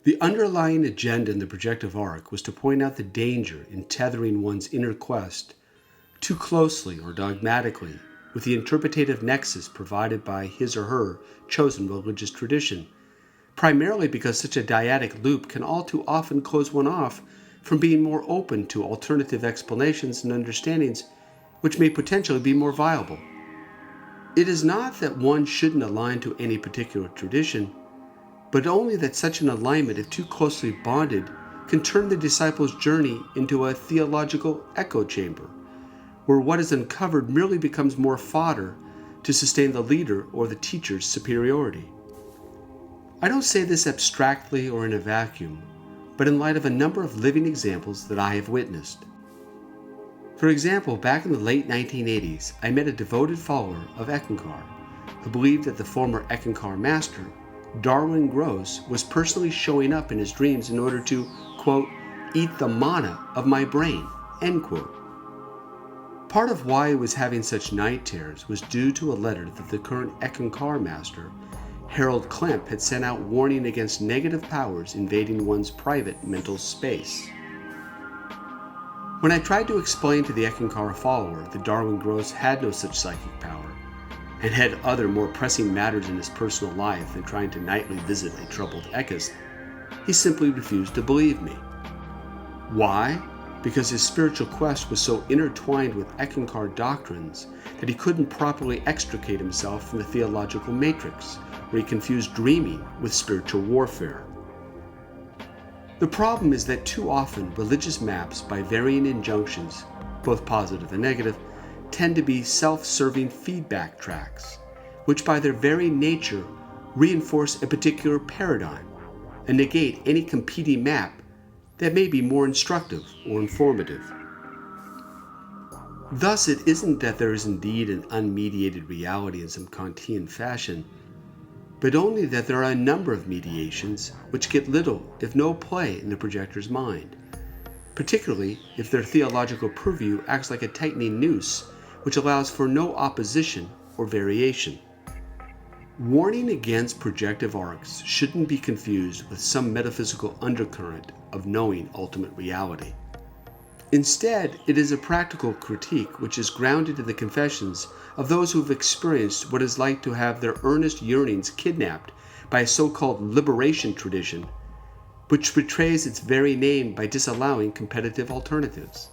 The underlying agenda in the Projective Arc was to point out the danger in tethering one's inner quest too closely or dogmatically with the interpretative nexus provided by his or her chosen religious tradition, primarily because such a dyadic loop can all too often close one off from being more open to alternative explanations and understandings which may potentially be more viable. It is not that one shouldn't align to any particular tradition, but only that such an alignment, if too closely bonded, can turn the disciple's journey into a theological echo chamber, where what is uncovered merely becomes more fodder to sustain the leader or the teacher's superiority. I don't say this abstractly or in a vacuum, but in light of a number of living examples that I have witnessed. For example, back in the late 1980s, I met a devoted follower of Eckankar who believed that the former Eckankar master, Darwin Gross, was personally showing up in his dreams in order to, quote, eat the mana of my brain, end quote. Part of why he was having such night terrors was due to a letter that the current Eckankar master, Harold Klemp, had sent out warning against negative powers invading one's private mental space. When I tried to explain to the Eckankar follower that Darwin Gross had no such psychic power and had other more pressing matters in his personal life than trying to nightly visit a troubled Eckist, he simply refused to believe me. Why? Because his spiritual quest was so intertwined with Eckankar doctrines that he couldn't properly extricate himself from the theological matrix, where he confused dreaming with spiritual warfare. The problem is that too often religious maps, by varying injunctions, both positive and negative, tend to be self-serving feedback tracks, which by their very nature reinforce a particular paradigm and negate any competing map that may be more instructive or informative. Thus, it isn't that there is indeed an unmediated reality in some Kantian fashion, but only that there are a number of mediations which get little, if no play in the projector's mind, particularly if their theological purview acts like a tightening noose which allows for no opposition or variation. Warning against projective arcs shouldn't be confused with some metaphysical undercurrent of knowing ultimate reality. Instead, it is a practical critique which is grounded in the confessions of those who have experienced what it's like to have their earnest yearnings kidnapped by a so-called liberation tradition, which betrays its very name by disallowing competitive alternatives.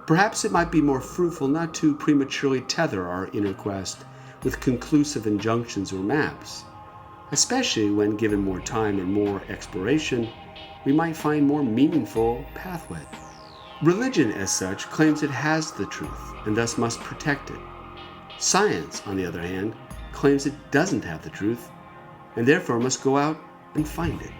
Perhaps it might be more fruitful not to prematurely tether our inner quest with conclusive injunctions or maps, especially when given more time and more exploration, we might find more meaningful pathway. Religion, as such, claims it has the truth and thus must protect it. Science, on the other hand, claims it doesn't have the truth and therefore must go out and find it.